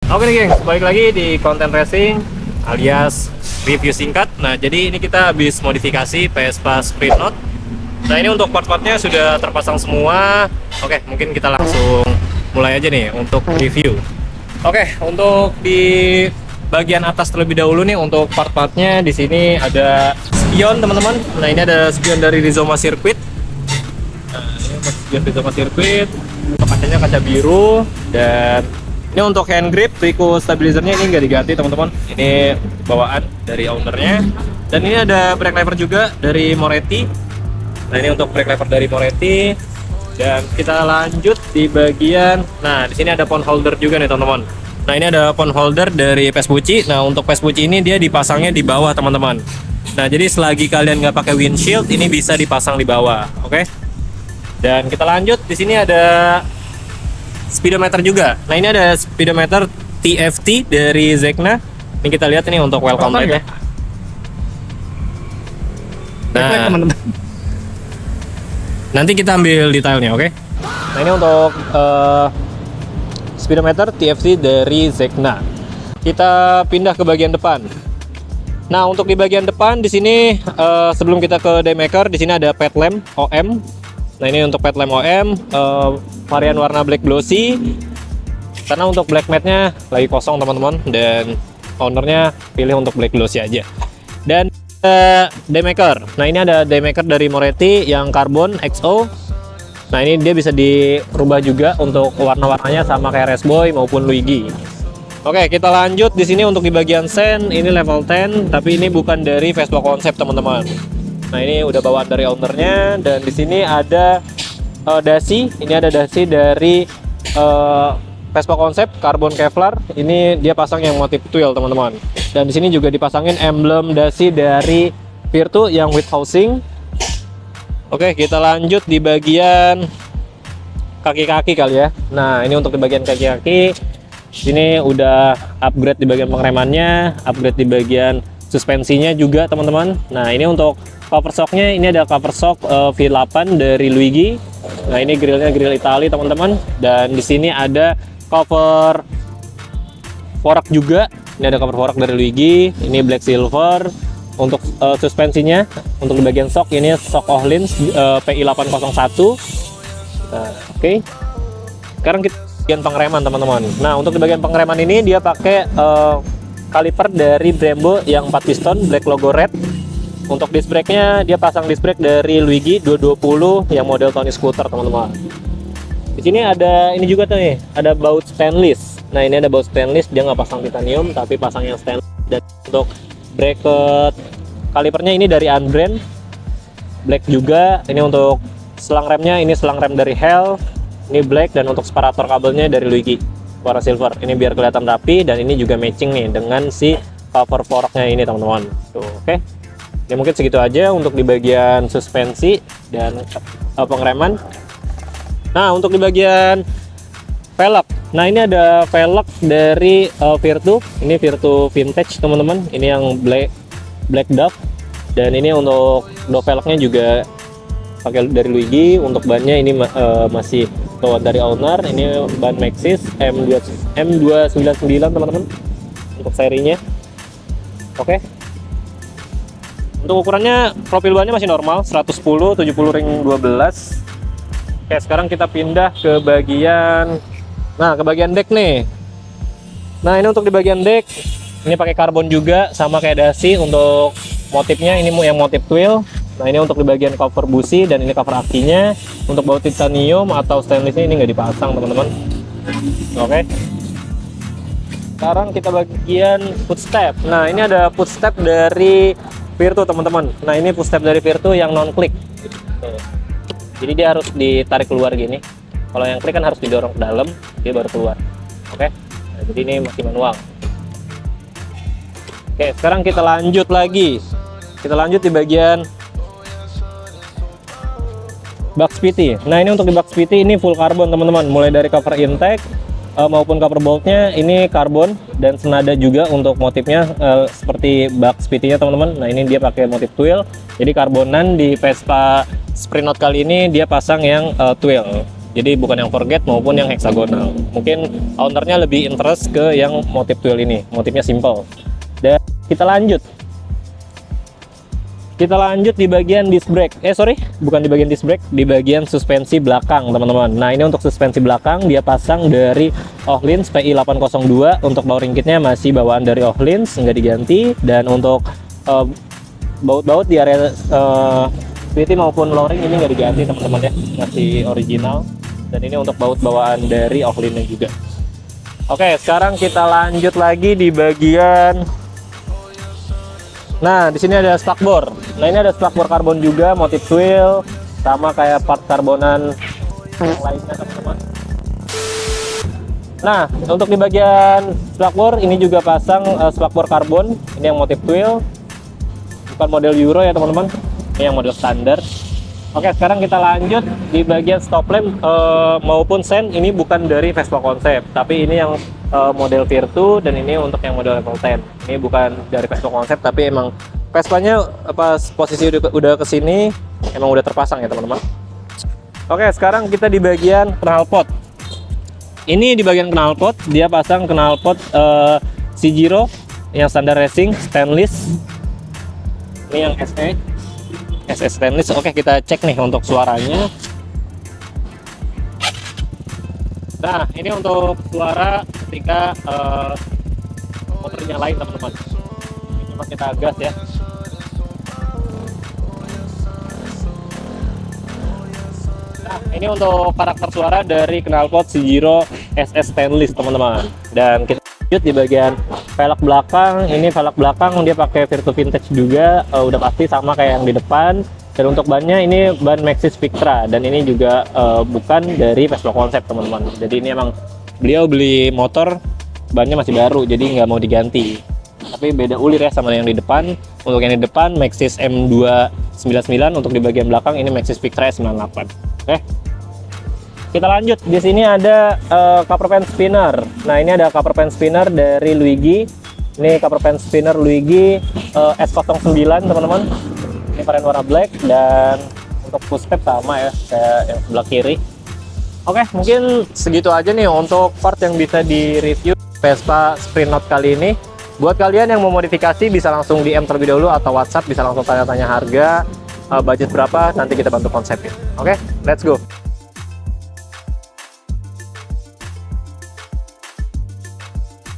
Oke nih gengs, balik lagi di konten racing alias review singkat. Nah, jadi ini kita habis modifikasi Vespa Sprint Note. Nah, ini untuk part-partnya sudah terpasang semua. Oke, mungkin kita langsung mulai aja nih untuk review. Oke, untuk di bagian atas terlebih dahulu nih untuk part-partnya di sini ada spion teman-teman. Nah, ini ada spion dari Rizoma Circuit. Nah, ini untuk spion Rizoma Circuit. Kacanya kaca biru, dan ini untuk hand grip, Rico stabilizernya ini nggak diganti teman-teman. Ini bawaan dari ownernya. Dan ini ada brake lever juga dari Moretti. Nah, ini untuk brake lever dari Moretti. Dan kita lanjut di bagian, nah di sini ada phone holder juga nih teman-teman. Nah, ini ada phone holder dari Vespucci. Nah, untuk Vespucci ini dia dipasangnya di bawah teman-teman. Nah, jadi selagi kalian nggak pakai windshield, ini bisa dipasang di bawah, oke? Dan kita lanjut, di sini ada speedometer juga. Nah, ini ada speedometer TFT dari Zegna. Ini kita lihat ini untuk welcome light ya. Nah, nanti kita ambil detailnya, oke? Nah, ini untuk speedometer TFT dari Zegna. Kita pindah ke bagian depan. Nah, untuk di bagian depan di sini sebelum kita ke daymaker, di sini ada ped lamp OM. Nah, ini untuk ped lamp OM varian warna black glossy. Karena untuk black matte-nya lagi kosong teman-teman, dan ownernya pilih untuk black glossy aja. Dan daymaker. Nah, ini ada daymaker dari Moretti yang carbon XO. Nah, ini dia bisa dirubah juga untuk warna-warnanya sama kayak Raceboy maupun Luigi. Oke, kita lanjut di sini untuk di bagian sen. Ini level 10, tapi ini bukan dari Vespa Concept teman-teman. Nah, ini udah bawaan dari ownernya. Dan di sini ada dasi. Ini ada dasi dari Vespa Concept Carbon Kevlar. Ini dia pasang yang motif twill teman-teman. Dan di sini juga dipasangin emblem dasi dari Virtu yang with housing. Oke, kita lanjut di bagian kaki-kaki kali ya. Nah, ini untuk di bagian kaki-kaki. Sini udah upgrade di bagian pengeremannya, upgrade di bagian suspensinya juga teman-teman. Nah, ini untuk cover shocknya, ini ada cover shock V8 dari Luigi. Nah, ini grillnya grill Itali teman-teman. Dan di sini ada cover fork juga. Ini ada cover fork dari Luigi. Ini black silver. Untuk suspensinya, untuk di bagian shock ini shock Öhlins PI801. Nah, oke. Sekarang kita bagian pengereman teman-teman. Nah, untuk di bagian pengereman ini dia pakai kaliper dari Brembo yang 4 piston black logo red. Untuk disc brake-nya dia pasang disc brake dari Luigi 220 yang model Tony Scooter teman-teman. Di sini ada ini juga tuh nih, ada baut stainless. Nah, ini ada baut stainless, dia nggak pasang titanium tapi pasang yang stainless. Dan untuk bracket kalipernya ini dari Unbrand black juga. Ini untuk selang remnya, ini selang rem dari Hell, ini black. Dan untuk separator kabelnya dari Luigi warna silver. Ini biar kelihatan rapi, dan ini juga matching nih dengan si cover forknya ini teman-teman. Tuh, oke. Ya, mungkin segitu aja untuk di bagian suspensi dan pengereman. Nah, untuk di bagian velg. Nah, ini ada velg dari Virtu. Ini Virtu vintage teman-teman. Ini yang black dove. Dan ini untuk door velgnya juga pakai dari Luigi. Untuk bannya ini masih bawaan dari owner. Ini ban Maxxis M299 teman-teman untuk serinya. Oke. Untuk ukurannya, profil bannya masih normal 110 70 ring 12. Oke, sekarang kita pindah ke bagian, nah ke bagian deck nih. Nah, ini untuk di bagian deck ini pakai karbon juga sama kayak dasi. Untuk motifnya ini yang motif twill. Nah, ini untuk di bagian cover busi, dan ini cover akinya. Untuk baut titanium atau stainlessnya ini nggak dipasang teman-teman. Oke. Sekarang kita bagian footstep. Nah, ini ada footstep dari Virtu teman-teman. Nah, ini footstep dari Virtu yang non click. Jadi dia harus ditarik keluar gini. Kalau yang klik kan harus didorong ke dalam, dia baru keluar. Oke. Nah, jadi ini masih manual. Oke, sekarang kita lanjut lagi. Kita lanjut di bagian bak spiti. Nah, ini untuk di bak spiti ini full karbon teman-teman. Mulai dari cover intake maupun cover boltnya ini karbon, dan senada juga untuk motifnya seperti bak spitinya teman-teman. Nah, ini dia pakai motif twill. Jadi karbonan di Vespa Sprint Note kali ini dia pasang yang twill. Jadi bukan yang forget maupun yang heksagonal. Mungkin ownernya lebih interest ke yang motif twill ini, motifnya simple. Dan kita lanjut. Kita lanjut di bagian disc brake. Bukan di bagian disc brake, di bagian suspensi belakang, teman-teman. Nah, ini untuk suspensi belakang dia pasang dari Öhlins PI802. Untuk bowring kitnya masih bawaan dari Öhlins, nggak diganti. Dan untuk baut-baut di area sweetie maupun flooring ini nggak diganti, teman-teman ya, masih original. Dan ini untuk baut bawaan dari Öhlins juga. Oke, sekarang kita lanjut lagi di bagian. Nah, di sini ada spakbor. Nah, ini ada spakbor karbon juga, motif twill, sama kayak part karbonan yang lainnya, teman-teman. Nah, untuk di bagian spakbor ini juga pasang spakbor karbon. Ini yang motif twill, bukan model Euro ya, teman-teman. Ini yang model standar. Oke, sekarang kita lanjut di bagian stop lamp maupun sen. Ini bukan dari Vespa Concept, tapi ini yang model Virtu, dan ini untuk yang model level 10. Ini bukan dari Vespa Concept, tapi emang Vespanya pas posisi udah kesini emang udah terpasang ya, teman-teman. Oke, sekarang kita di bagian knalpot. Ini di bagian knalpot dia pasang knalpot Cgiro yang standar racing stainless. Ini yang SS stainless. Oke, kita cek nih untuk suaranya. Nah, ini untuk suara ketika motor nyalain, teman-teman. Coba kita gas ya. Nah, ini untuk karakter suara dari knalpot Cgiro SS stainless, teman-teman. Dan kita lanjut di bagian velg belakang. Ini velg belakang dia pakai Virtu Vintage juga, udah pasti sama kayak yang di depan. Dan untuk bannya ini ban Maxxis Victra, dan ini juga bukan dari Vespa Concept, teman-teman. Jadi ini emang beliau beli motor bannya masih baru, jadi nggak mau diganti. Tapi beda ulir ya sama yang di depan. Untuk yang di depan Maxxis M299, untuk di bagian belakang ini Maxxis Victra S98. Oke. Kita lanjut. Di sini ada cover pen spinner. Nah, ini ada cover pen spinner dari Luigi. Ini cover pen spinner Luigi S09, teman-teman. Ini varian warna black, dan untuk push step sama ya kayak yang sebelah kiri. Oke, mungkin segitu aja nih untuk part yang bisa di-review Vespa Sprint Note kali ini. Buat kalian yang mau modifikasi bisa langsung DM terlebih dahulu, atau WhatsApp bisa langsung tanya-tanya harga, budget berapa, nanti kita bantu konsepin. Oke, let's go.